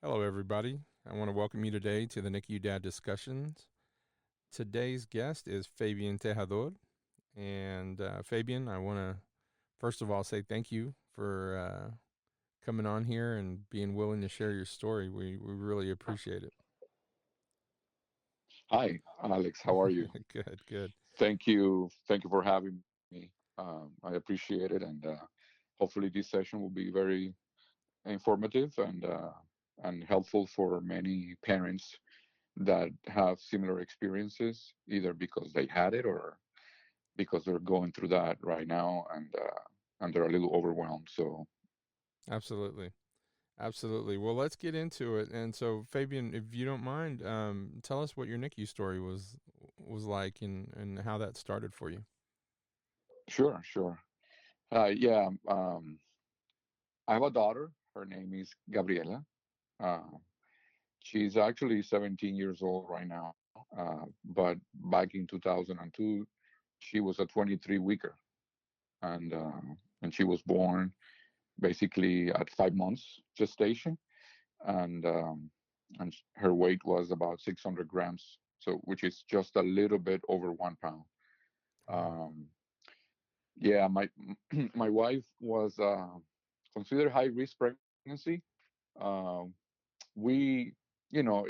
Hello, everybody. I want to welcome you today to the NICU Dad Discussions. Today's guest is Fabian Tejedor. And Fabian, I want to first of all say thank you for coming on here and being willing to share your story. We really appreciate it. Hi, Alex. How are you? Good, good. Thank you for having me. I appreciate it, and hopefully this session will be very informative and helpful for many parents that have similar experiences, either because they had it or because they're going through that right now, and they're a little overwhelmed. So Absolutely. Absolutely. Well, let's get into it. And so, Fabian, if you don't mind, tell us what your NICU story was like and how that started for you. sure, sure. Yeah, I have a daughter. Her name is Gabriela. Uh, She's actually 17 years old right now, but back in 2002, she was a 23 weeker, and uh, and she was born basically at 5 months gestation, and her weight was about 600 grams, so which is just a little bit over 1 pound. Wow. Um, yeah, my my wife was considered high risk pregnancy. Um, we, you know,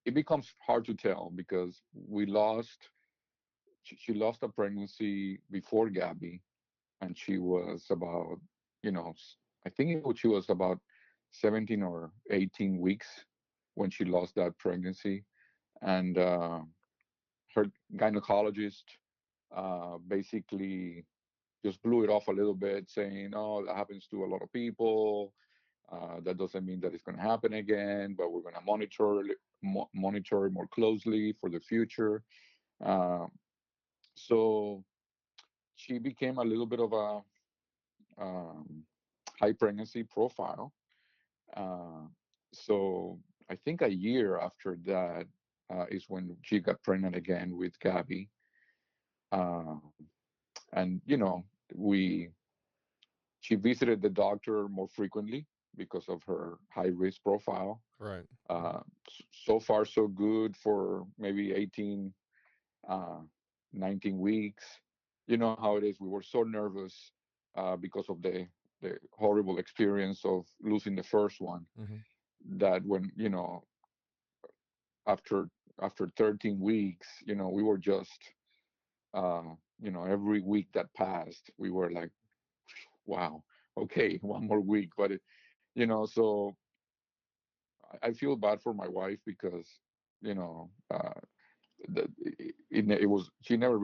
it becomes hard to tell because she lost a pregnancy before Gabby, and she was about, you know, I think she was about 17 or 18 weeks when she lost that pregnancy, and her gynecologist basically just blew it off a little bit, saying, "Oh, that happens to a lot of people. That doesn't mean that it's going to happen again, but we're going to monitor more closely for the future." Uh, so she became a little bit of a um, high pregnancy profile. Uh, so I think a year after that is when she got pregnant again with Gabby. Uh, and we she visited the doctor more frequently because of her high risk profile. Right. Uh, so far, so good for maybe 18, uh, 19 weeks. You know how it is. We were so nervous because of the horrible experience of losing the first one, Mm-hmm. that when after after 13 weeks, we were just uh, every week that passed, we were like, wow, okay, one more week. But so I feel bad for my wife because you know it was she never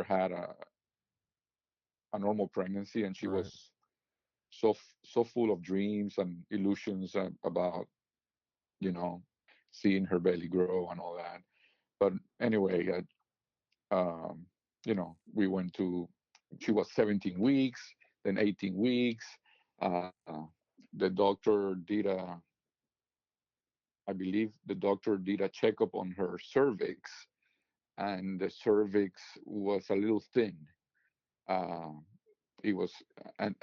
had a normal pregnancy, and she Right. was so full of dreams and illusions about you know seeing her belly grow and all that. But anyway, we went to she was 17 weeks, then 18 weeks. uh, the doctor did a I believe the doctor did a checkup on her cervix, and the cervix was a little thin. uh, it was and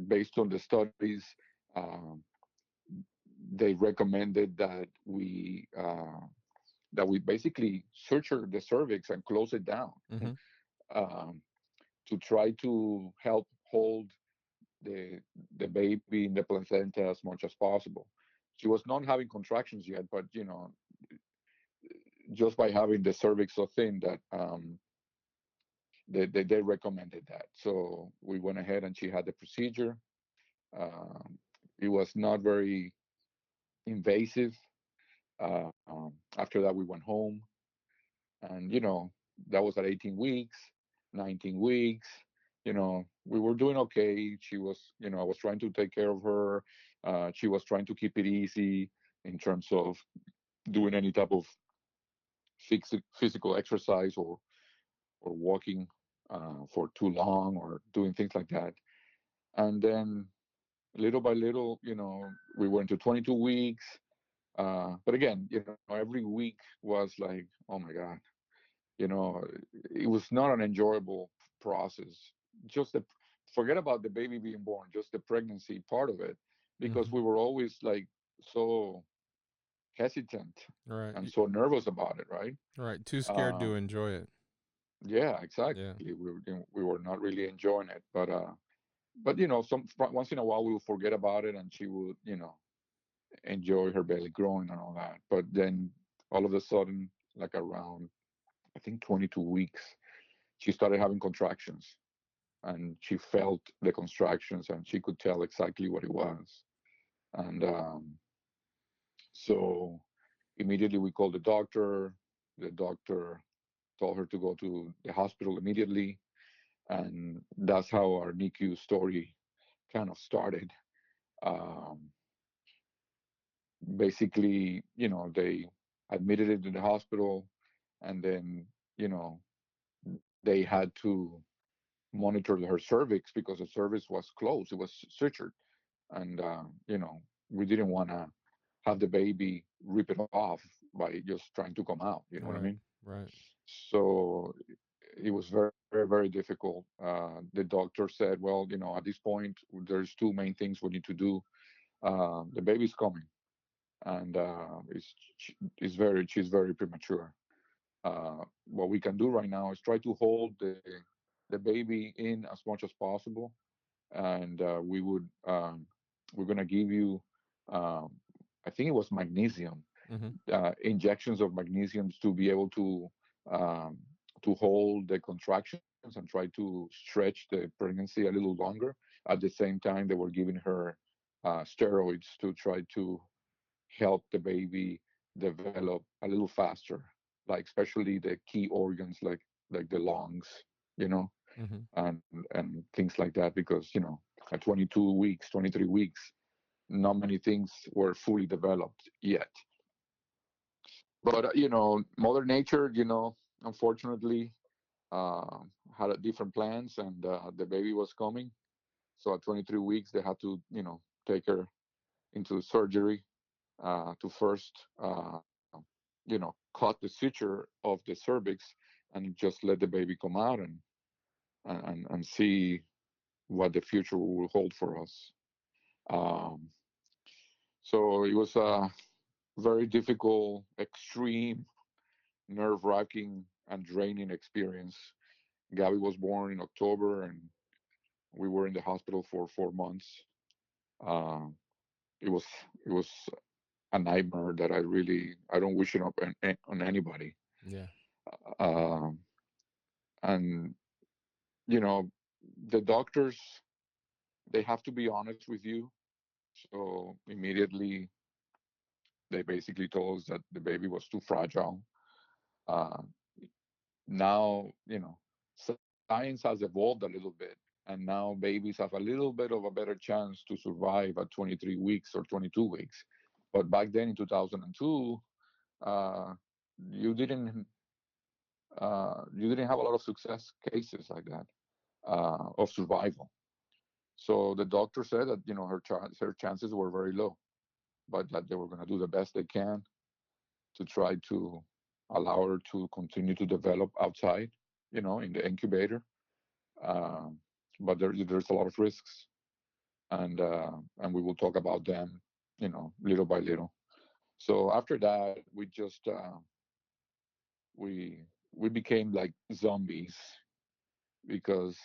based on the studies, uh, they recommended that we basically suture the cervix and close it down, Mm-hmm. um, to try to help hold the the baby in the placenta as much as possible. She was not having contractions yet, but just by having the cervix so thin that they recommended that. So we went ahead and she had the procedure. Um, it was not very invasive. After that, we went home, and that was at 18 weeks, 19 weeks. We were doing okay. She was, I was trying to take care of her. She was trying to keep it easy in terms of doing any type of physical exercise or walking for too long or doing things like that. And then little by little, we went to 22 weeks. But again, every week was like, oh my God, you know, it was not an enjoyable process. Just forget about the baby being born, just the pregnancy part of it because Mm-hmm. we were always like so hesitant Right. and so nervous about it, right? Right. Too scared to Um, enjoy it. yeah, Yeah. exactly. We were not really enjoying it, but once in a while we would forget about it, and she would enjoy her belly growing and all that. But then all of a sudden, like around I think 22 weeks, she started having contractions, and she felt the contractions, and she could tell exactly what it was. And so immediately we called the doctor. The doctor told her to go to the hospital immediately, and that's how our NICU story kind of started. Um, Basically, they admitted it to the hospital, and then, you know, they had to monitor her cervix because the cervix was closed, it was sutured, and we didn't want to have the baby rip it off by just trying to come out. You know what I Right. mean? Right. So it was very, very, very difficult. The doctor said, well, at this point, there's two main things we need to do. The baby's coming, and she's very premature. What we can do right now is try to hold the baby in as much as possible, and we're gonna give you, um, I think it was magnesium, Mm-hmm. injections of magnesium to be able um, to hold the contractions and try to stretch the pregnancy a little longer. At the same time, they were giving her steroids to try to help the baby develop a little faster, like especially the key organs like the lungs, you know, Mm-hmm. and things like that, because at 22 weeks, 23 weeks, not many things were fully developed yet. But Mother Nature, unfortunately, uh, had a different plans, and the baby was coming. So at 23 weeks, they had to take her into surgery to first cut the suture of the cervix and just let the baby come out, and see what the future will hold for us. Um, so it was a very difficult, extreme, nerve wracking, and draining experience. Gabby was born in October, and we were in the hospital for 4 months. Uh, it was it was a nightmare that I don't wish it on anybody. Yeah. Um, and you know, the doctors, they have to be honest with you. So immediately they basically told us that the baby was too fragile. Uh, Now, science has evolved a little bit, and now babies have a little bit of a better chance to survive at 23 weeks or 22 weeks. But back then in 2002, uh, you didn't you didn't have a lot of success cases like that of survival. So the doctor said that her chances were very low, but that they were going to do the best they can to try to allow her to continue to develop outside, in the incubator. Um, but there's a lot of risks, and we will talk about them, little by little. So after that, we we became like zombies, because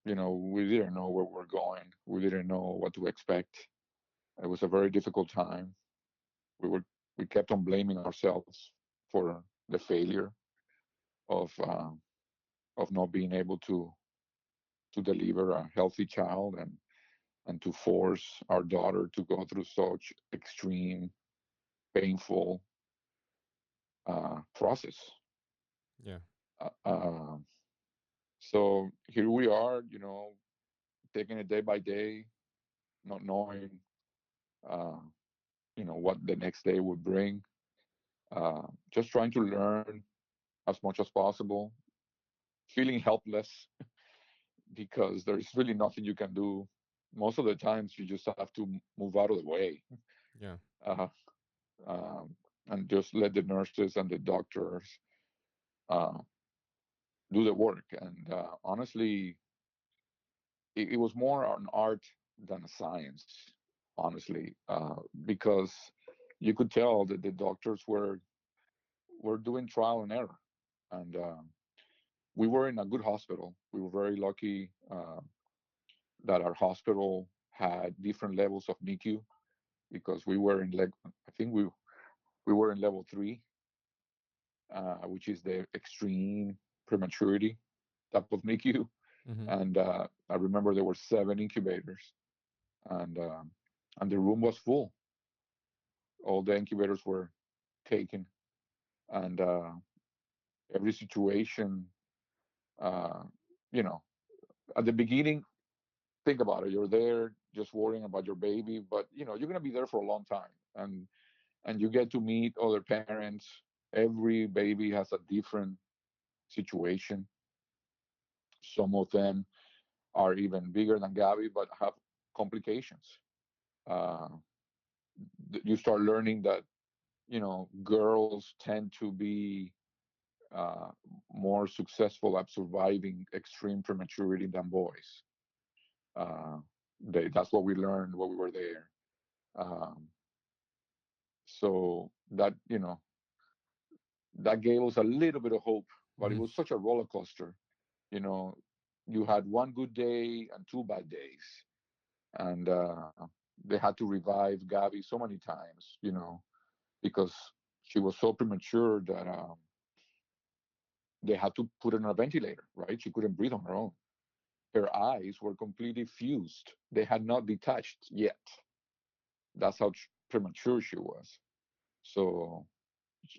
we didn't know where we're going. We didn't know what to expect. It was a very difficult time. We were we kept on blaming ourselves for the failure of not being able to deliver a healthy child, and to force our daughter to go through such extreme, painful process. Yeah. Uh, so here we are, taking it day by day, not knowing, uh, what the next day would bring. Just trying to learn as much as possible, feeling helpless because there's really nothing you can do. Most of the times, you just have to move out of the way, Yeah. uh, um, and just let the nurses and the doctors uh, do the work. And honestly, it was more an art than a science. honestly, because you could tell that the doctors were doing trial and error, and we were in a good hospital. We were very lucky that our hospital had different levels of NICU because we were in I think we were in level 3, which is the extreme prematurity type of NICU. Mm-hmm. And I remember there were 7 incubators, and um, and the room was full. All the incubators were taken, and every situation, uh, you know, at the beginning, think about it. You're there just worrying about your baby, but you're gonna be there for a long time, and you get to meet other parents. Every baby has a different situation. Some of them are even bigger than Gabby, but have complications. Uh, you start learning that girls tend to be uh, more successful at surviving extreme prematurity than boys. Uh, that's what we learned while we were there. Um, so that gave us a little bit of hope, but it Mm-hmm. was such a roller coaster. You know, you had one good day and 2 bad days, and they had to revive Gabby so many times. Because she was so premature that they had to put her on a ventilator. Right, she couldn't breathe on her own. Her eyes were completely fused; they had not detached yet. That's how premature she was. So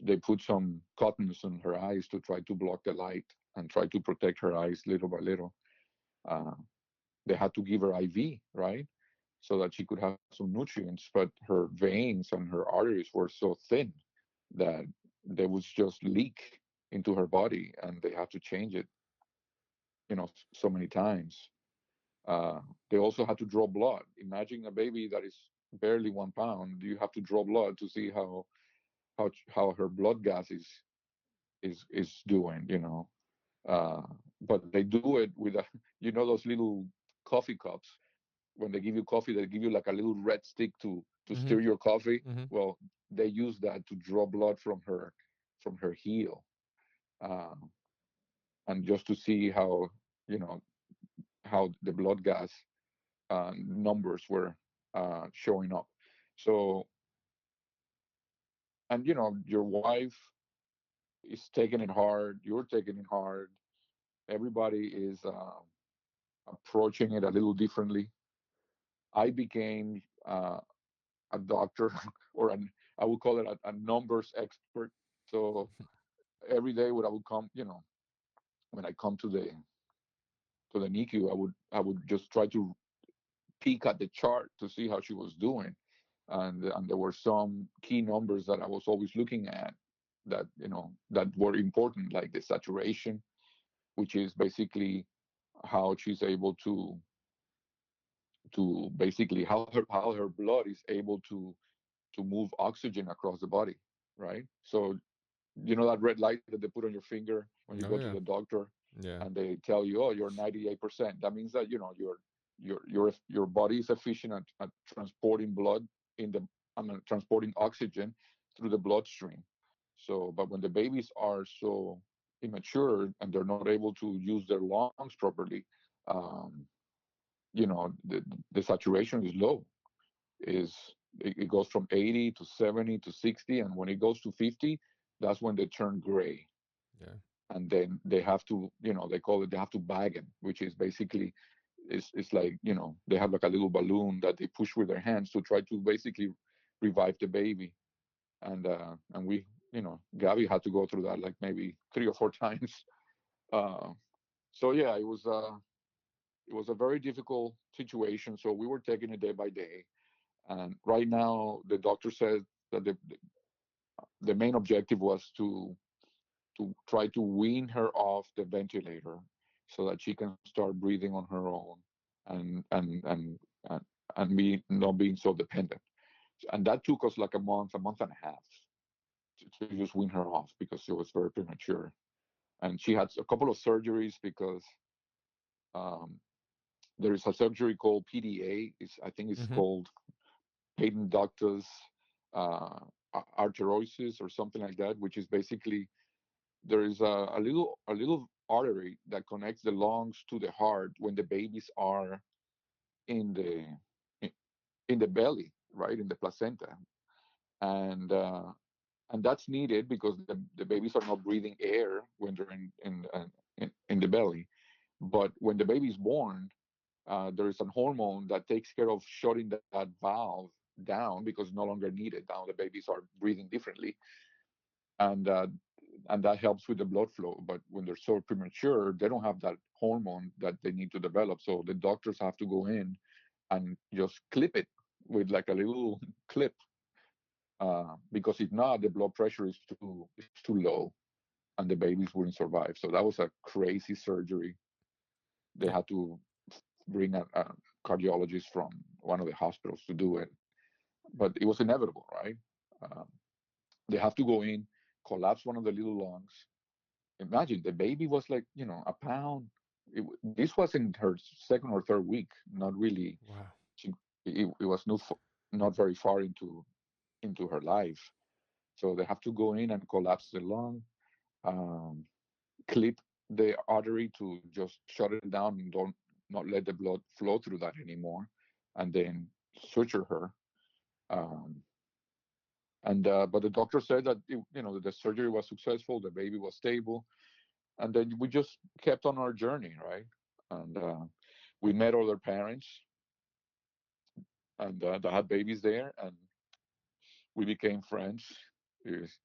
they put some cottons on her eyes to try to block the light and try to protect her eyes little by little. Uh, they had to give her IV, right, so that she could have some nutrients. But her veins and her arteries were so thin that they would just leak into her body, and they have to change it, so many times. Uh, they also had to draw blood. Imagine a baby that is barely 1 pound. You have to draw blood to see how her blood gas is doing. Uh, but they do it with those little coffee cups. When they give you coffee, they give you like a little red stick to Mm-hmm. stir your coffee. Mm-hmm. Well, they use that to draw blood from her heel, uh, and just to see you know how the blood gas numbers were showing up. So, and your wife is taking it hard. You're taking it hard. Everybody is approaching it a little differently. I became a doctor, or I would call it a numbers expert. So every day when I would come, when I come to the NICU, I would just try to peek at the chart to see how she was doing, and there were some key numbers that I was always looking at that were important, like the saturation, which is basically how she's able to basically how her blood is able to move oxygen across the body, right? So that red light that they put on your finger when you Oh go to yeah. the doctor, Yeah. and they tell you, oh, you're 98%. That means that your body is efficient at transporting blood transporting oxygen through the bloodstream. So, but when the babies are so immature and they're not able to use their lungs properly, um, the saturation is low. Is it goes from 80 to 70 to 60, and when it goes to 50, that's when they turn gray. Yeah. And then they have to, they call it, they have to bag it, which is basically, it's like, they have like a little balloon that they push with their hands to try to basically revive the baby. And we, Gabby had to go through that like maybe 3 or 4 times. uh so yeah, it was a very difficult situation, so we were taking it day by day. And right now, the doctor said that the main objective was to try to wean her off the ventilator so that she can start breathing on her own, and and and and, and be not being so dependent. And that took us like a month and a half to just wean her off because she was very premature. And she had a couple of surgeries because um, there is a surgery called PDA. I think it's Mm-hmm. called patent ductus uh, arteriosus or something like that, which is basically there is a little artery that connects the lungs to the heart when the babies are in the in the belly, right, in the placenta, and uh, and that's needed because the babies are not breathing air when they're in the belly. But when the baby is born, there is a hormone that takes care of shutting that valve down because it's no longer needed. Now the babies are breathing differently, and uh, and that helps with the blood flow. But when they're so premature, they don't have that hormone that they need to develop. So the doctors have to go in and just clip it with like a little clip, because if not, the blood pressure is too low, and the babies wouldn't survive. So that was a crazy surgery. They Yeah. had to bring a cardiologist from one of the hospitals to do it, but it was inevitable, right? Um, they have to go in, collapse one of the little lungs. Imagine the baby was like, a pound. This was in her second or third week, not really. Wow. She, it was not very far into her life. So they have to go in and collapse the lung, um, clip the artery to just shut it down and don't not let the blood flow through that anymore, and then suture her. Um, and But the doctor said that the surgery was successful, the baby was stable, and then we just kept on our journey, right? And we met other parents, and that had babies there, and we became friends. It was,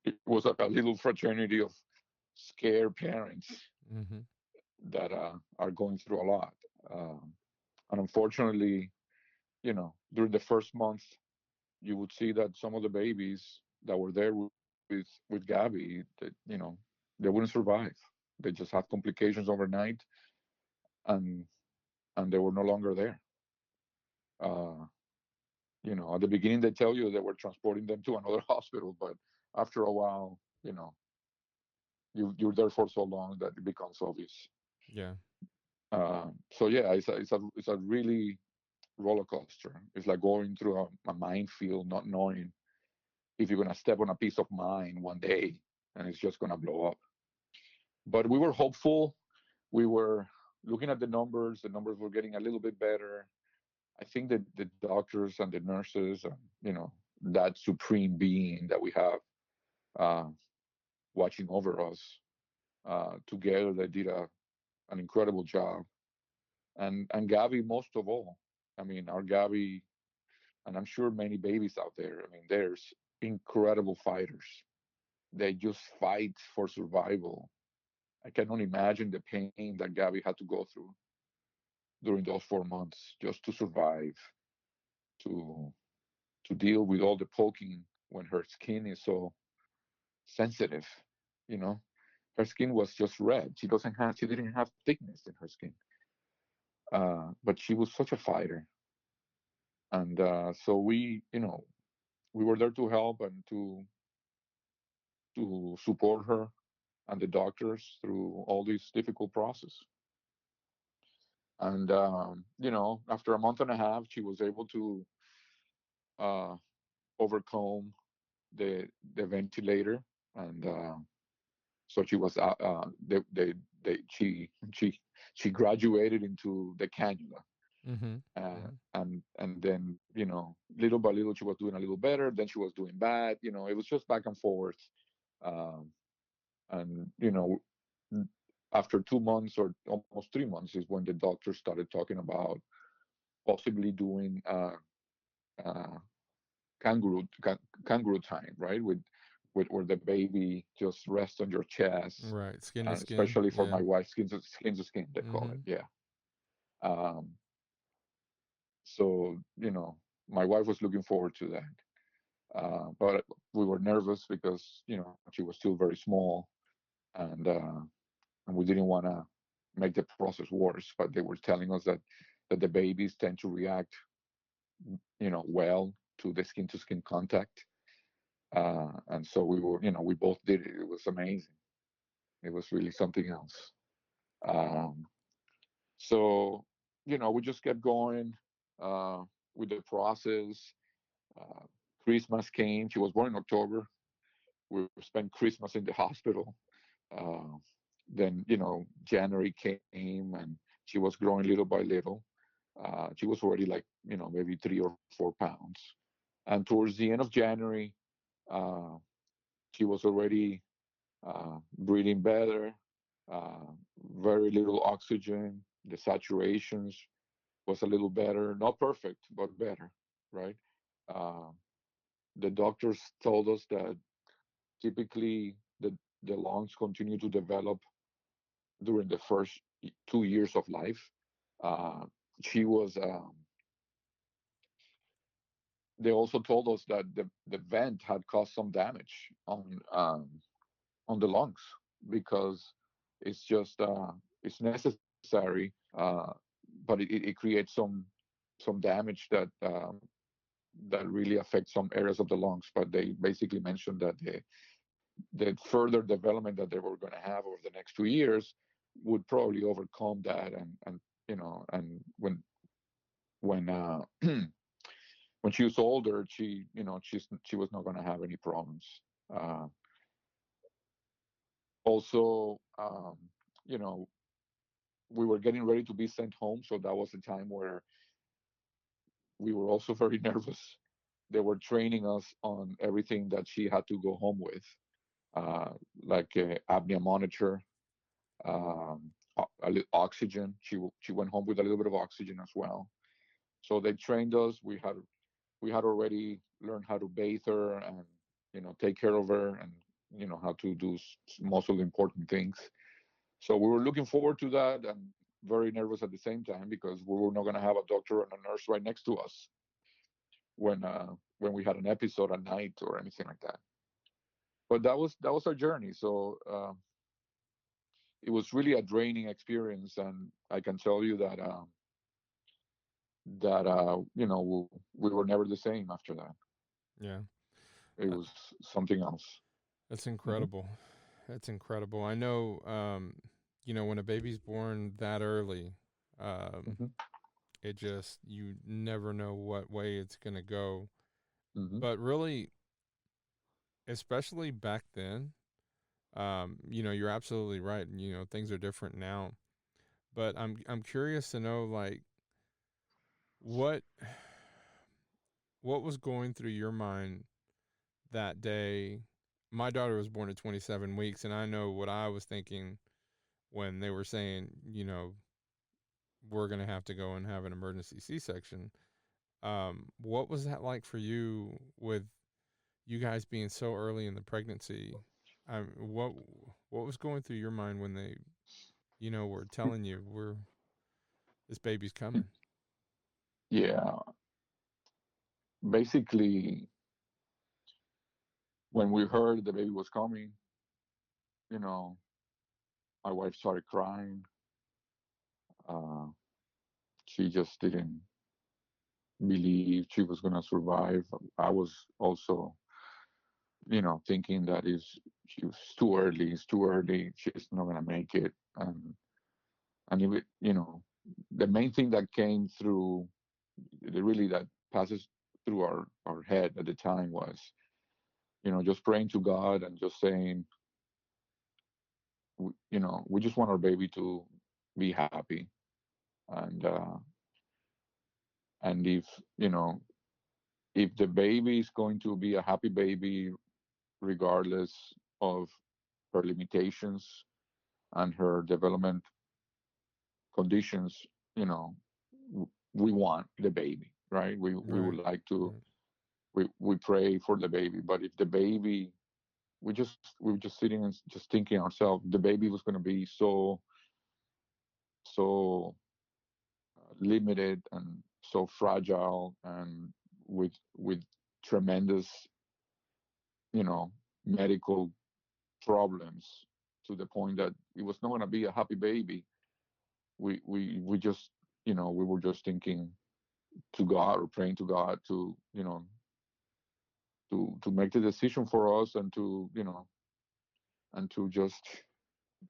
it was like a little fraternity of scared parents Mm-hmm. that are going through a lot. Um, and unfortunately, during the first month, you would see that some of the babies that were there with Gabby, that they wouldn't survive. They just had complications overnight, and they were no longer there. Uh, at the beginning, they tell you they were transporting them to another hospital, but after a while, you're there for so long that it becomes obvious. Yeah. So yeah, it's a really roller coaster. It's like going through a minefield, not knowing if you're gonna step on a piece of mine one day and it's just gonna blow up. But we were hopeful. We were looking at the numbers. The numbers were getting a little bit better. I think that the doctors and the nurses, and that supreme being that we have uh, watching over us, together they did an incredible job. And Gabby most of all. I mean, our Gabby, and I'm sure many babies out there. I mean, there's incredible fighters. They just fight for survival. I cannot imagine the pain that Gabby had to go through during those 4 months just to survive, to deal with all the poking when her skin is so sensitive. You know, her skin was just red. She didn't have thickness in her skin, but she was such a fighter, and so we were there to help and to support her and the doctors through all this difficult process. And after a month and a half, she was able to uh, overcome the ventilator, and so she was she graduated into the cannula, Mm-hmm. Mm-hmm. and then little by little she was doing a little better, then she was doing bad. It was just back and forth. um, and after 2 months or almost 3 months is when the doctor started talking about possibly doing uh, kangaroo time, right? With where the baby just rests on your chest, Right. Skin to and skin. especially for Yeah. my wife, skin to skin, they call it. Mm-hmm. Yeah. Um, so my wife was looking forward to that, but we were nervous because she was still very small, and we didn't want to make the process worse. But they were telling us that the babies tend to react, well to the skin to skin contact. And so we both did it. It was amazing. It was really something else. Um, so we just kept going. with the process. Uh, Christmas came. She was born in October. We spent Christmas in the hospital. Uh, then January came, and she was growing little by little. She was already like maybe 3 or 4 pounds. And towards the end of January, uh, she was already breathing better, uh, very little oxygen. The saturations was a little better, not perfect, but better, right? Uh, the doctors told us that typically the lungs continue to develop during the first 2 years of life. Uh, she was. They also told us that the vent had caused some damage on the lungs because it's just it's necessary, but it creates some damage that really affects some areas of the lungs. But they basically mentioned that the further development that they were going to have over the next 2 years would probably overcome that, and when when she was older, she was not going to have any problems. Uh, Also, you know, we were getting ready to be sent home, so that was a time where we were also very nervous. They were training us on everything that she had to go home with, uh, like a apnea monitor, oxygen. She went home with a little bit of oxygen as well. So they trained us. We had already learned how to bathe her and take care of her, and how to do most of the important things. So we were looking forward to that and very nervous at the same time because we were not going to have a doctor and a nurse right next to us when we had an episode at night or anything like that. But that was our journey. So it was really a draining experience, and I can tell you that we were never the same after that. Yeah. It Uh, was something else. That's Hmm. incredible. That's incredible. I know, when a baby's born that early, um, Hmm. it just, you never know what way it's going to go. Hmm. But really, especially back then, you're absolutely right. Things are different now. But I'm curious to know, like, what what was going through your mind that day. My daughter was born at 27 weeks, and I know what I was thinking when they were saying, we're going to have to go and have an emergency C-section. What was that like for you with you guys being so early in the pregnancy? What was going through your mind when they, were telling you this baby's coming? Yeah, basically, when we heard the baby was coming, you know, my wife started crying. Uh, she just didn't believe she was going to survive. I was also, thinking that is she was too early. It's too early. She's not going to make it. And it, the main thing that came through, really that passes through our head at the time was, just praying to God and just saying, we just want our baby to be happy, and if you know if the baby is going to be a happy baby regardless of her limitations and her development conditions, you know, we want the baby, right? We would Right. like to. Right. We pray for the baby, but if the baby, we were just sitting and just thinking ourselves, the baby was going to be so limited and so fragile and with tremendous, you know, medical problems to the point that it was not going to be a happy baby. We just, we were just thinking to God or praying to God to, to make the decision for us and to, and to just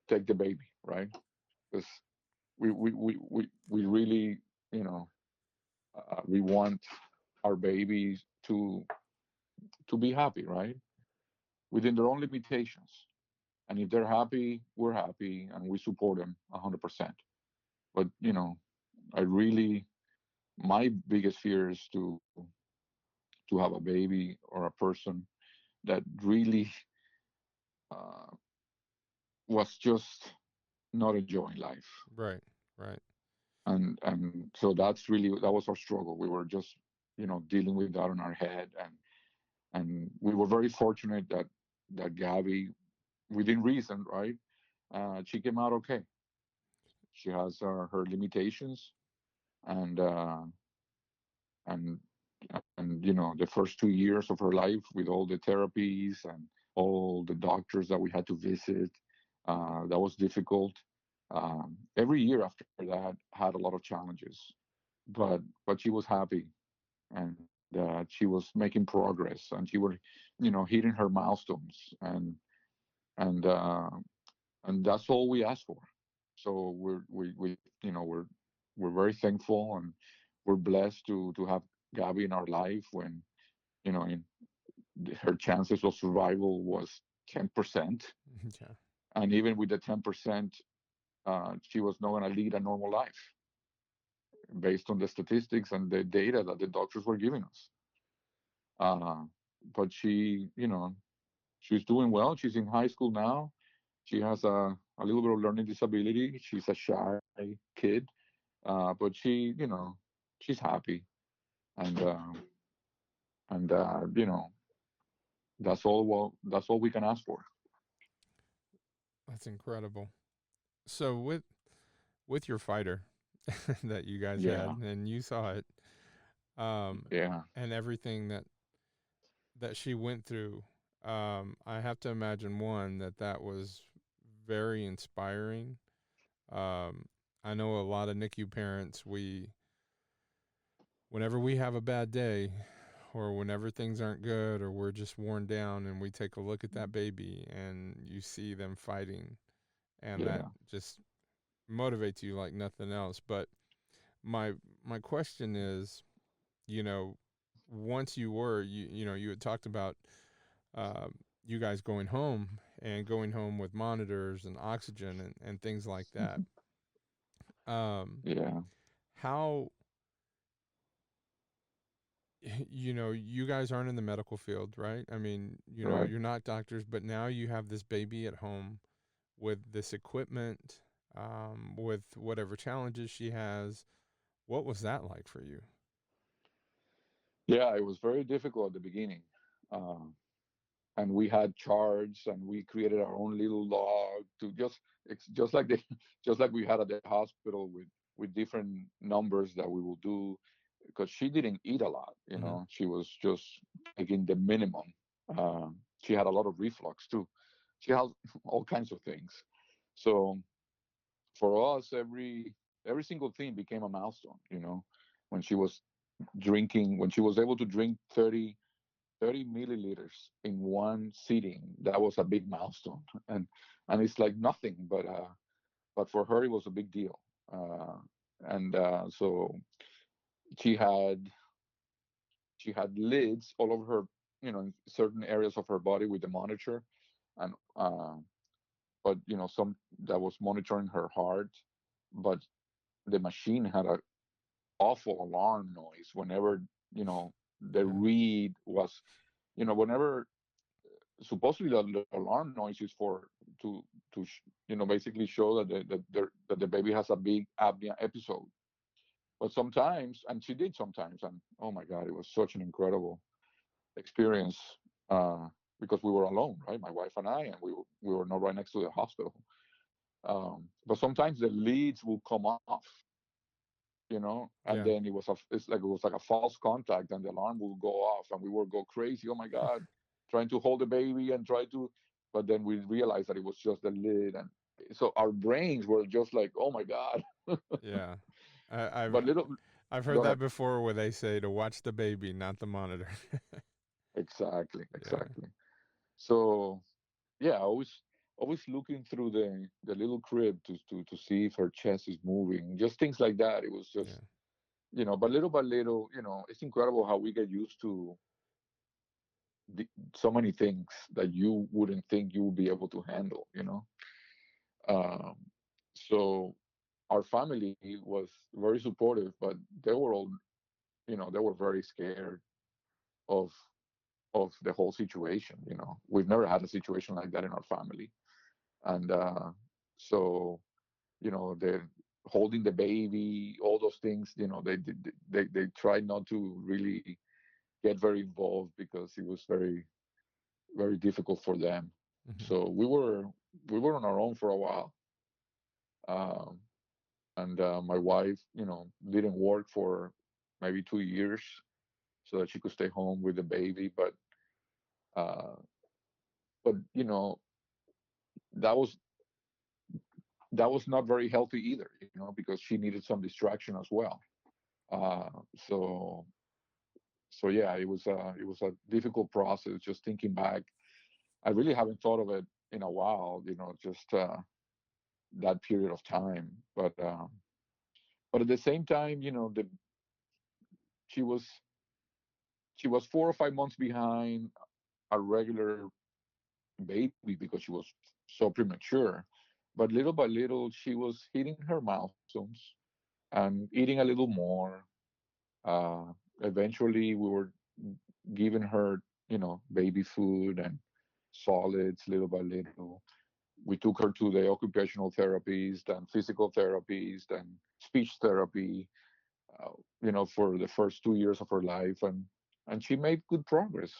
take the baby, right? Because we really, you know, We want our babies to be happy, right? Within their own limitations. And if they're happy, we're happy, and we support them 100%. But I really, my biggest fear is to have a baby or a person that really uh, was just not enjoying life. Right. Right. And so that was our struggle. We were just dealing with that in our head, and we were very fortunate that Gabby, within reason, right, she came out okay. She has her limitations, and and and the first 2 years of her life with all the therapies and all the doctors that we had to visit, that was difficult. Every year after that had a lot of challenges, but she was happy, and she was making progress, and she was hitting her milestones, and and that's all we asked for. So we're very thankful, and we're blessed to have Gabby in our life when in her chances of survival was 10%, Yeah. and even with the 10%, she was not going to lead a normal life based on the statistics and the data that the doctors were giving us. Uh, but she's doing well. She's in high school now. She has a little bit of learning disability. She's a shy kid, but she's happy, and that's all we can ask for. That's incredible. So with your fighter that you guys Yeah, had and you saw it, um, yeah, and everything that she went through, I have to imagine one that was very inspiring. Um, I know a lot of NICU parents. Whenever we have a bad day, or whenever things aren't good, or we're just worn down, and we take a look at that baby, and you see them fighting, and that yeah, just motivates you like nothing else. But my my question is, you know, once you had talked about uh, you guys going home and going home with monitors and oxygen and things like that. Um, yeah. how you guys aren't in the medical field, right? I mean, Right. you're not doctors, but now you have this baby at home with this equipment, with whatever challenges she has. What was that like for you? Yeah, it was very difficult at the beginning. Uh, and we had charts, and we created our own little log to it's just like the just like we had at the hospital with different numbers that we will do, because she didn't eat a lot. Hmm. She was just taking the minimum. She had a lot of reflux too. She has all kinds of things. So for us, every single thing became a milestone. When she was when she was able to drink 30 milliliters in one sitting, that was a big milestone. And it's like nothing, but for her it was a big deal. And so she had she had lids all over her, in certain areas of her body with the monitor, and but some that was monitoring her heart, but the machine had a awful alarm noise whenever the Yeah, read was, whenever supposedly the alarm noise is for to basically show that the baby has a big apnea episode. But sometimes, and she did sometimes, and oh my God, it was such an incredible experience, uh, because we were alone, right? My wife and I, and we were not right next to the hospital. But sometimes the leads will come off, and yeah, then it was like a false contact, and the alarm will go off, and we will go crazy. Oh my God, trying to hold the baby and try to, but then we realized that it was just the lid, and so our brains were just like, oh my God. yeah. I, I've But little, I've go heard ahead. that before, where they say to watch the baby, not the monitor. Exactly, Yeah, exactly. So yeah, always looking through the little crib to see if her chest is moving, just things like that. It was just yeah. but little by little, it's incredible how we get used to the, so many things that you wouldn't think you would be able to handle. Um, so our family was very supportive, but they were all, they were very scared of the whole situation. We've never had a situation like that in our family, and so they're holding the baby, all those things. They tried not to really get very involved because it was very very difficult for them. Hmm. So we were on our own for a while, um, and my wife, didn't work for maybe 2 years so that she could stay home with the baby. Uh, but that was that was not very healthy either, because she needed some distraction as well. Uh, so yeah, it was a difficult process. Just thinking back, I really haven't thought of it in a while. Just that period of time. But at the same time, she was she was 4 or 5 months behind a regular baby because she was so premature. But little by little, she was hitting her milestones and eating a little more. Uh, Eventually, we were giving her, baby food and solids little by little. We took her to the occupational therapist and physical therapist and speech therapy, uh, for the first 2 years of her life, and she made good progress.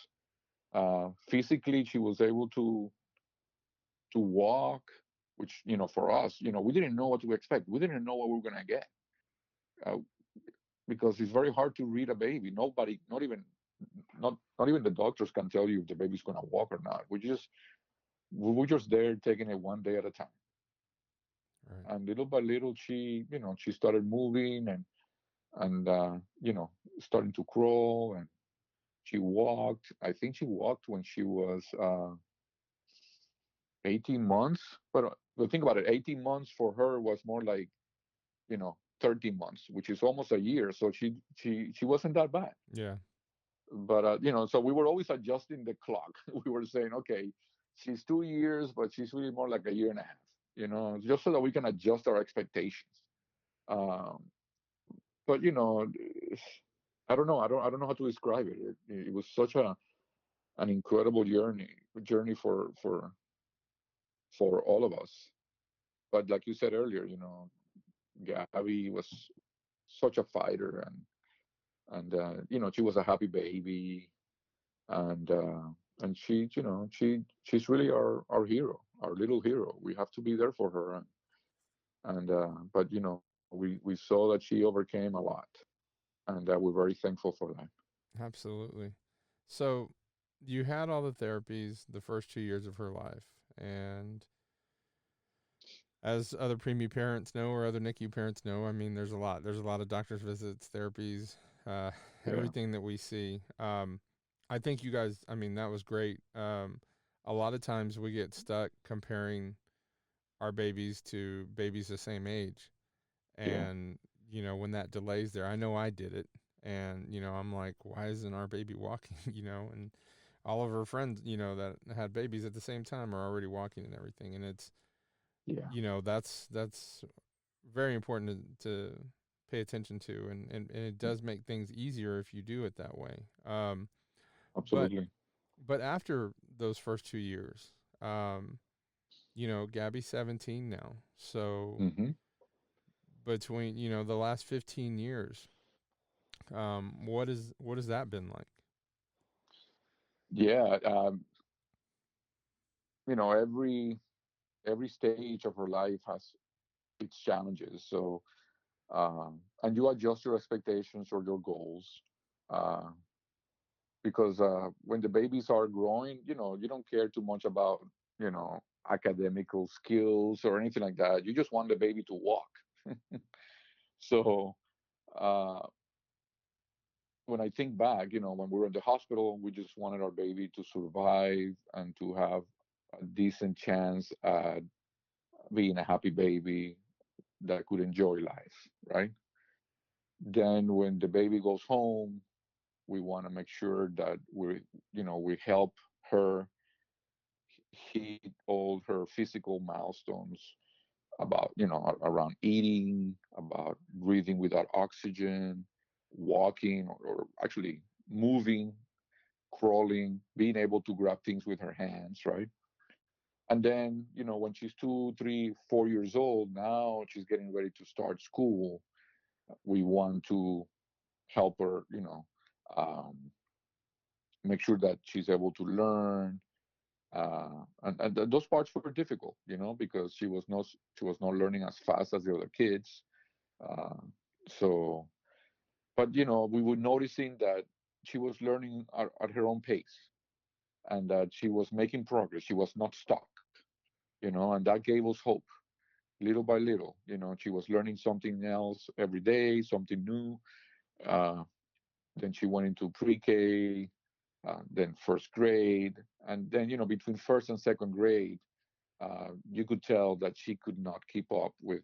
Physically, she was able to walk, which for us, we didn't know what to expect. We didn't know what we were gonna get, uh, because it's very hard to read a baby. Nobody, not even the doctors can tell you if the baby's gonna walk or not. We were just there taking it one day at a time. Right. And little by little, she started moving and starting to crawl, and she walked. I think she walked when she was 18 months. But think about it, 18 months for her was more like 13 months, which is almost a year. So she wasn't that bad. Yeah. But so we were always adjusting the clock. We were saying, okay, she's 2 years, but she's really more like a year and a half. Just so that we can adjust our expectations. Um, but I don't know. I don't know how to describe it. It was such an incredible journey for all of us. But like you said earlier, Gabby was such a fighter, and she was a happy baby, and and she's really our hero, our little hero. We have to be there for her, and but we saw that she overcame a lot, and we're very thankful for that. Absolutely. So you had all the therapies the first 2 years of her life, and as other preemie parents know or other NICU parents know, I mean, there's a lot. There's a lot of doctor's visits, therapies, uh, Yeah, everything that we see. I think you guys, I mean, that was great. A lot of times we get stuck comparing our babies to babies the same age. yeah, And, when that delays there, I know I did it. And, I'm like, why isn't our baby walking? And all of her friends, that had babies at the same time are already walking and everything. And it's, yeah, that's very important to pay attention to, and it does make things easier if you do it that way. But absolutely. after those first 2 years, um, Gabby's 17 now, so Hmm. between the last 15 years, what has that been like? Yeah, every stage of her life has its challenges. So, and you adjust your expectations or your goals, uh, because when the babies are growing, you don't care too much about academical skills or anything like that. You just want the baby to walk. So, uh, when I think back, when we were in the hospital, we just wanted our baby to survive and to have a decent chance at being a happy baby that could enjoy life, right? Then when the baby goes home, we want to make sure that we help her hit all her physical milestones about, around eating, about breathing without oxygen, walking, or actually moving, crawling, being able to grab things with her hands, right? And then, when she's 2, 3, 4 years old, now she's getting ready to start school. We want to help her, um, make sure that she's able to learn. And those parts were difficult, because she was not learning as fast as the other kids. Uh, so, but we were noticing that she was learning at her own pace, and that she was making progress. She was not stuck, and that gave us hope. Little by little, she was learning something else every day, something new. Uh, then she went into pre-K, then first grade, and then between first and second grade, you could tell that she could not keep up with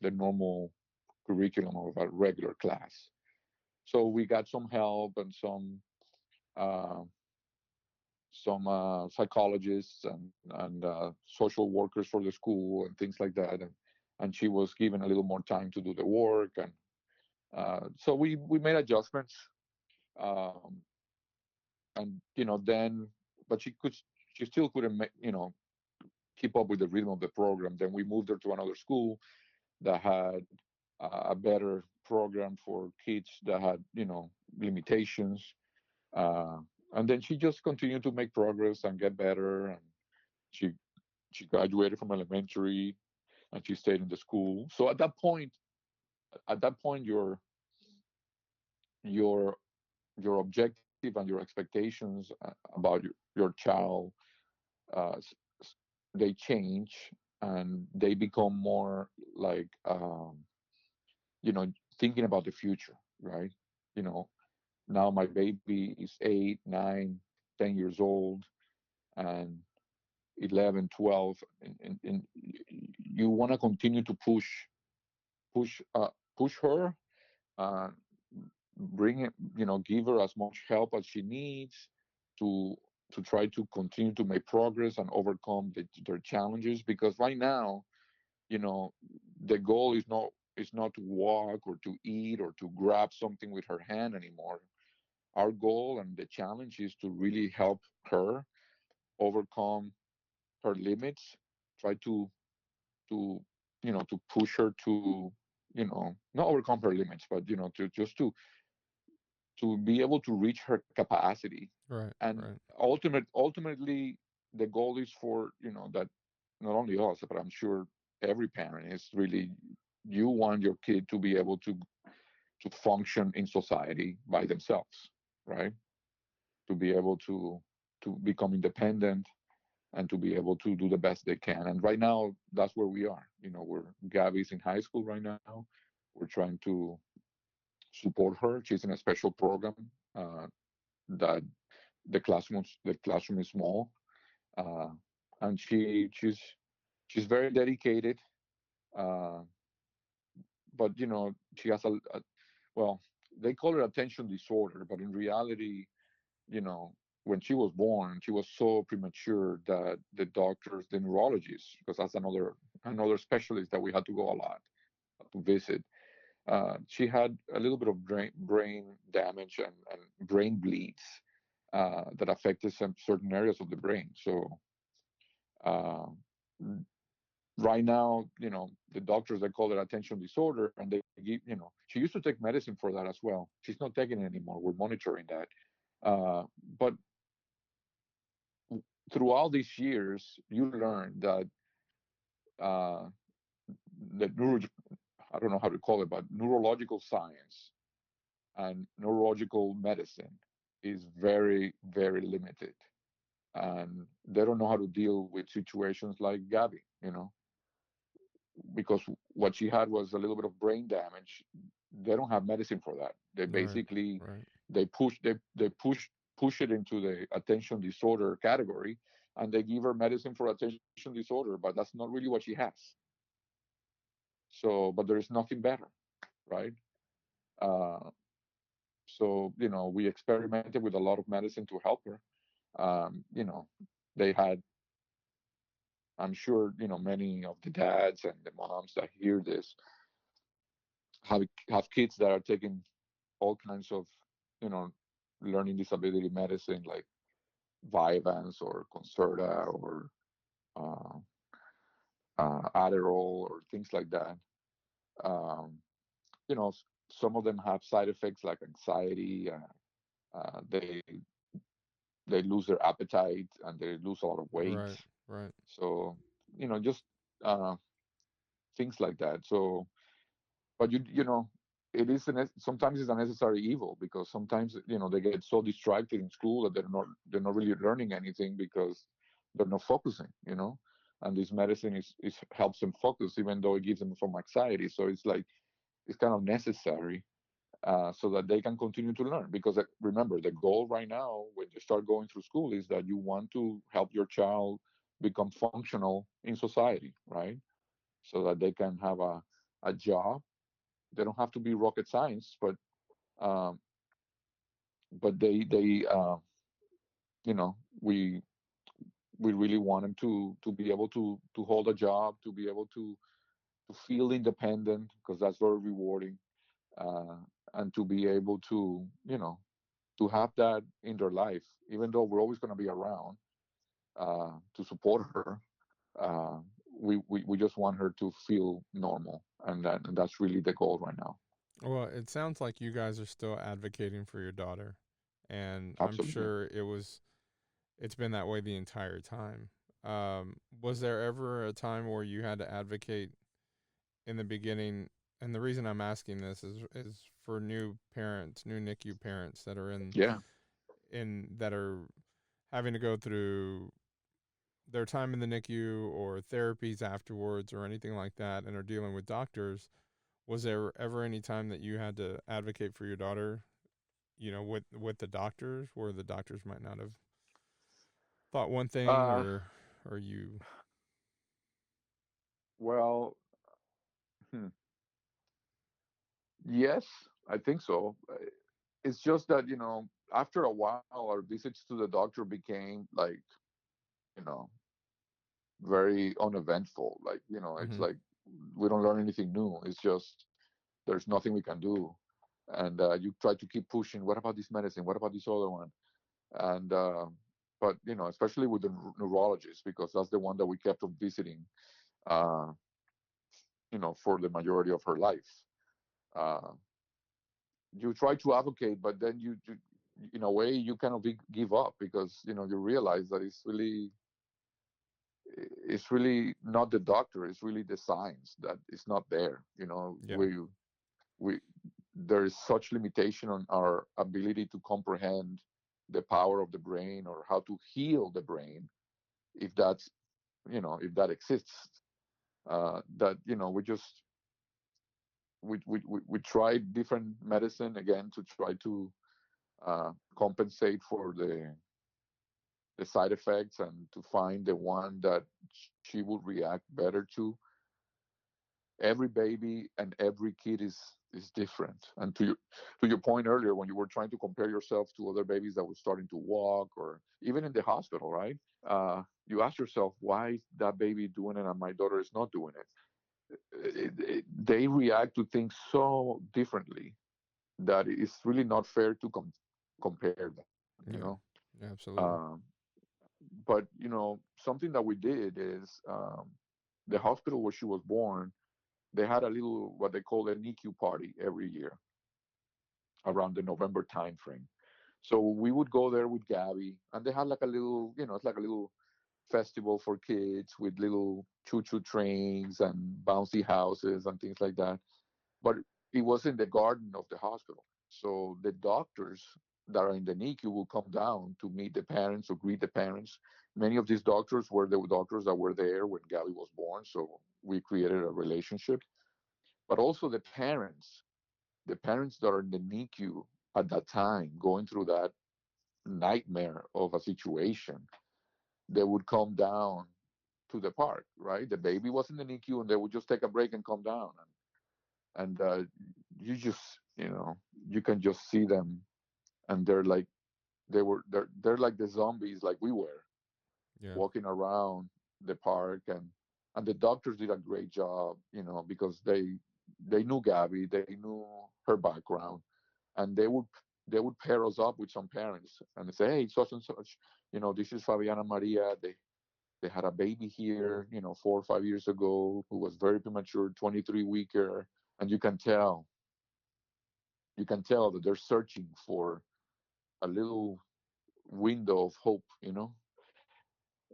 the normal curriculum of a regular class. So we got some help and uh, some psychologists and social workers for the school and things like that, and she was given a little more time to do the work, and so we made adjustments, um, and then, but she still couldn't keep up with the rhythm of the program. Then we moved her to another school that had a better program for kids that had limitations, uh, and then she just continued to make progress and get better, and she she graduated from elementary, and she stayed in the school. So at that point, your your objective and your expectations about your child, uh, they change, and they become more like, you know thinking about the future, right? you know Now my baby is 8, 9, 10 years old, and 11, 12, and you want to continue to push push her, uh, bring it, give her as much help as she needs to try to continue to make progress and overcome their challenges. Because right now, you know, the goal is not to walk or to eat or to grab something with her hand anymore. Our goal and the challenge is to really help her overcome her limits, try to to push her to, not overcome her limits, but to just to be able to reach her capacity. Right, And right. ultimately, the goal is for, that not only us, but I'm sure every parent is really, you want your kid to be able to function in society by themselves, right? To be able to become independent, and to be able to do the best they can. And right now, that's where we are. Gabby's in high school right now. We're trying to support her. She's in a special program, that the classroom is small, uh, and she's very dedicated. Uh, but she has well, they call it attention disorder, but in reality, you know, when she was born, she was so premature that the doctors, the neurologists, because that's another specialist that we had to go a lot to visit. She had a little bit of brain damage and brain bleeds, that affected some certain areas of the brain. So, uh, right now, the doctors, they call it attention disorder, and they give, she used to take medicine for that as well. She's not taking it anymore. We're monitoring that. But throughout these years, you learn that, uh, the I don't know how to call it, but neurological science and neurological medicine is very, very limited, and they don't know how to deal with situations like Gabby. Because what she had was a little bit of brain damage. They don't have medicine for that. They Right, basically right. they push it into the attention disorder category, and they give her medicine for attention disorder, but that's not really what she has. So, but there is nothing better, right? Uh, so we experimented with a lot of medicine to help her. They had, I'm sure, many of the dads and the moms that hear this have kids that are taking all kinds of, you know, learning disability medicine like Vyvanse or Concerta or uh, Adderall or things like that. Um, some of them have side effects like anxiety. They lose their appetite and they lose a lot of weight. Right. Right. So just uh, things like that. So, but it is sometimes it's a necessary evil because sometimes they get so distracted in school that they're not really learning anything because they're not focusing. And this medicine is helps them focus even though it gives them some anxiety. So it's like it's kind of necessary so that they can continue to learn. Because remember, the goal right now when you start going through school is that you want to help your child become functional in society, right? So that they can have a job. They don't have to be rocket science, um, but you know we we really want them to be able to hold a job, to be able to feel independent because that's very rewarding, uh, and to be able to have that in their life, even though we're always going to be around to support her. Uh, we just want her to feel normal, and that's really the goal right now. Well, it sounds like you guys are still advocating for your daughter, and I'm Absolutely. sure it's been that way the entire time. Was there ever a time where you had to advocate in the beginning? And the reason I'm asking this is for new parents, new NICU parents that are Yeah. in that are having to go through their time in the NICU or therapies afterwards or anything like that, and are dealing with doctors. Was there ever any time that you had to advocate for your daughter, with the doctors, where the doctors might not have thought one thing, Uh, or you? well, hmm, yes, I think so. It's just that after a while, our visits to the doctor became like you know very uneventful. Like it's Mm-hmm. like we don't learn anything new. It's just there's nothing we can do, and you try to keep pushing. What about this medicine? What about this other one? And but especially with the neurologist because that's the one that we kept on visiting. Uh, for the majority of her life. Uh, you try to advocate, but then in a way, you kind of give up because you realize that it's really not the doctor; it's really the science that is not there. Yeah. We there is such limitation on our ability to comprehend the power of the brain or how to heal the brain if that's if that exists. That we tried different medicine again to try to compensate for the side effects and to find the one that she would react better to. Every baby and every kid is different. And to your point earlier, when you were trying to compare yourself to other babies that were starting to walk, or even in the hospital, right? You ask yourself, why is that baby doing it and my daughter is not doing it? They react to things so differently that it's really not fair to compare them. Yeah. Yeah, absolutely. Um, but something that we did is the hospital where she was born. They had a little what they call a NICU party every year around the November time frame. So we would go there with Gabby, and they had like a little, it's like a little festival for kids with little choo-choo trains and bouncy houses and things like that. But it was in the garden of the hospital. So the doctors that are in the NICU will come down to meet the parents or greet the parents. Many of these doctors were the doctors that were there when Gabby was born. So we created a relationship. But also the parents that are in the NICU at that time, going through that nightmare of a situation, they would come down to the park, right? The baby was in the NICU and they would just take a break and come down. And you just You know, you can just see them, and they're like the zombies, like we were, Yeah. walking around the park. And the doctors did a great job, because they knew Gabby, they knew her background, and they would pair us up with some parents and they say, hey, such and such, this is Fabiana Maria. They had a baby here, 4 or 5 years ago, who was very premature, 23 weeker, and you can tell that they're searching for a little window of hope,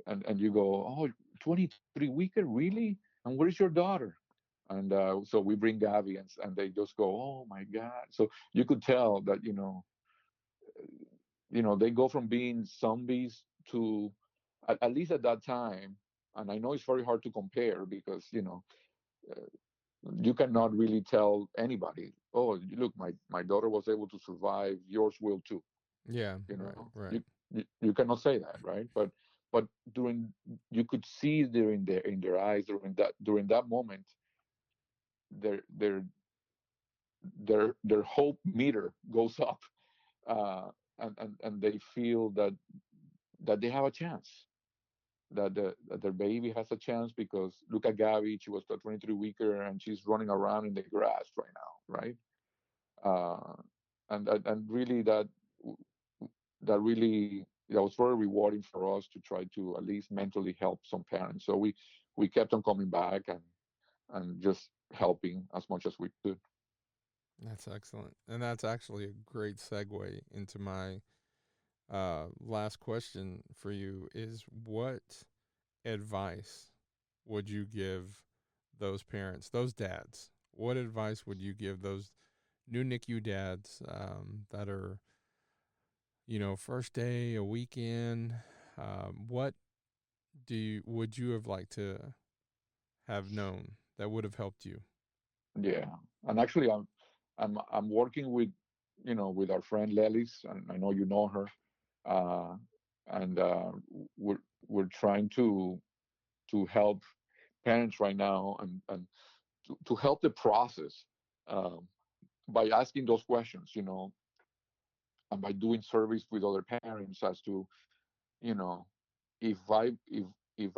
and you go, oh, 23 weeker, really? And where's your daughter? And so we bring Gabby, and they just go, oh my God. So you could tell that, they go from being zombies to, at least at that time. And I know it's very hard to compare because, you cannot really tell anybody, oh, look, my daughter was able to survive, yours will too. Yeah. you Right. know Right. you cannot say that, right? But during you could see during in their eyes, during that moment, their their their hope meter goes up, uh and they feel that they have a chance, that their baby has a chance, because look at Gabby, she was 23 weeker and she's running around in the grass right now, right? uh and really, that was very rewarding for us to try to at least mentally help some parents. So we kept on coming back, and just helping as much as we could. That's excellent. And that's actually a great segue into my last question for you is what advice would you give those parents, those dads? What advice would you give those new NICU dads that are, first day, a weekend? What would you have liked to have known that would have helped you? Yeah, and actually, I'm working with our friend Lelis, and I know you know her. uh, and we're we're trying to help parents right now, and to help the process, um, by asking those questions, and by doing surveys with other parents as to, you know, if I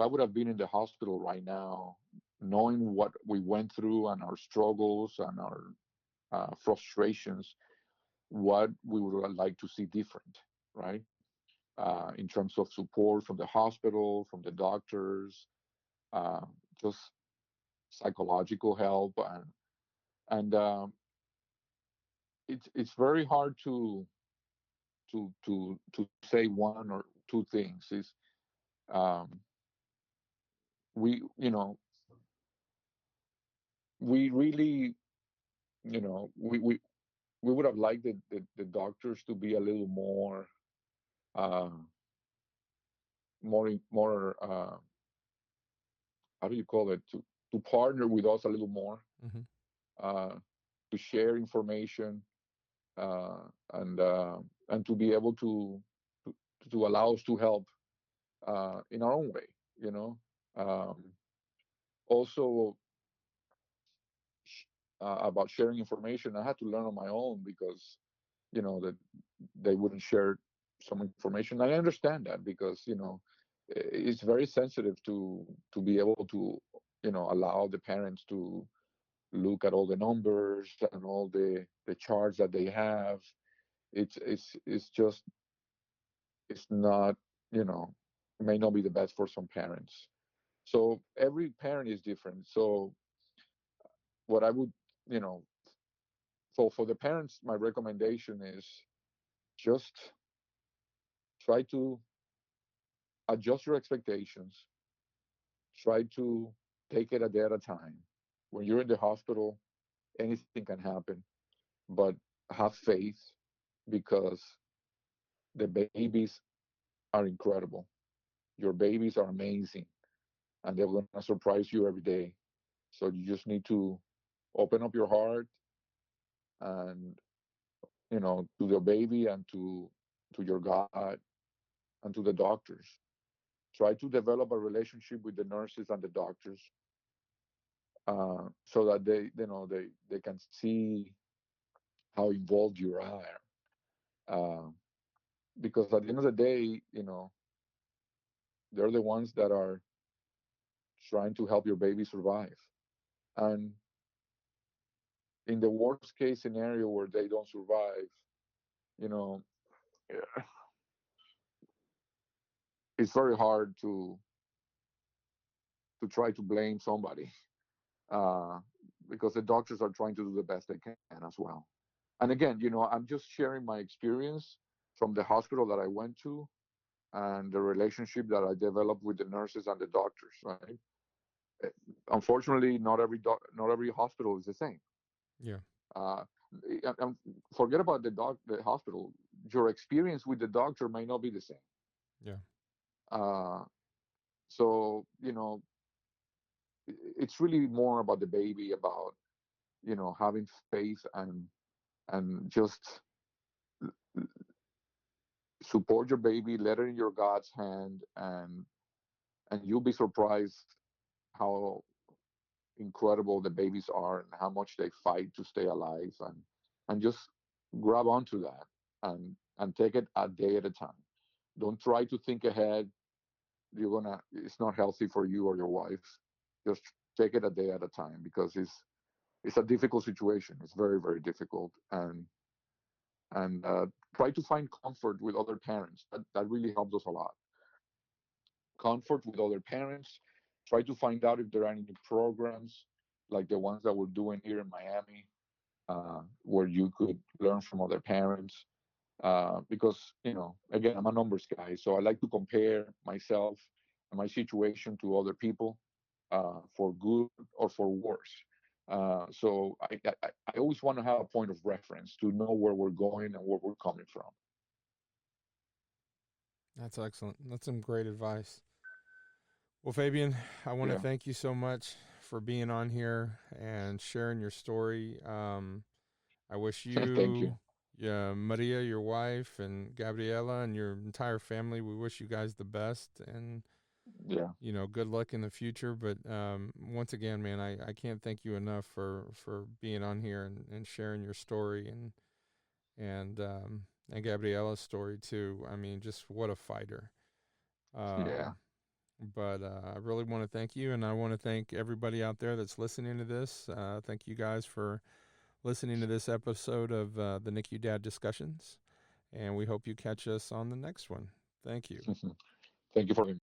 would have been in the hospital right now, knowing what we went through and our struggles and our frustrations, what we would like to see different, right? In terms of support from the hospital, from the doctors, uh, just psychological help, and it's very hard to say one or two things. Is um, we you know we really, we would have liked the doctors to be a little more, uh, more, how do you call it, to partner with us a little more, Mm-hmm. uh, to share information, uh, and to be able to, to allow us to help, in our own way, you know. Um, Also, about sharing information, I had to learn on my own because, that they wouldn't share some information. I understand that because, it's very sensitive to be able to, allow the parents to look at all the numbers and all the charts that they have. It's just, it's not, you know may not be the best for some parents. So every parent is different. So what I would, you know for the parents, my recommendation is just try to adjust your expectations. Try to take it a day at a time. When you're in the hospital, anything can happen, but have faith, because the babies are incredible. Your babies are amazing, and they're going to surprise you every day. So you just need to open up your heart, and, to your baby, and to your God, and to the doctors. Try to develop a relationship with the nurses and the doctors, so that they can see how involved you are. Uh, because at the end of the day, they're the ones that are trying to help your baby survive. And in the worst case scenario where they don't survive, you know, it's very hard to try to blame somebody, uh, because the doctors are trying to do the best they can as well. And again, I'm just sharing my experience from the hospital that I went to and the relationship that I developed with the nurses and the doctors. Right? Eh, Unfortunately, not every hospital is the same. Yeah. Uh, and forget about the hospital. Your experience with the doctor may not be the same. Yeah. Uh, so it's really more about the baby, about having faith and just support your baby, let it in your God's hand, and you'll be surprised how incredible the babies are and how much they fight to stay alive, and just grab onto that and take it a day at a time. Don't try to think ahead. It's not healthy for you or your wife. Just take it a day at a time, because it's a difficult situation. It's very, very difficult, and try to find comfort with other parents. That really helps us a lot. Comfort with other parents. Try to find out if there are any programs like the ones that we're doing here in Miami, where you could learn from other parents. Because again, I'm a numbers guy, so I like to compare myself and my situation to other people, for good or for worse. So I always want to have a point of reference to know where we're going and where we're coming from. That's excellent. That's some great advice. Well, Fabian, I want to Yeah. thank you so much for being on here and sharing your story. I wish Thank you, you. yeah, Maria, your wife, and Gabriela, and your entire family, we wish you guys the best and, Yeah. good luck in the future. But once again, man, I can't thank you enough for being on here and sharing your story and Gabriella's story too. I mean, just what a fighter. Yeah. Um, but I really want to thank you, and I want to thank everybody out there that's listening to this. Thank you guys for listening to this episode of the NICU Dad Discussions, and we hope you catch us on the next one. Thank you. Thank you for having me.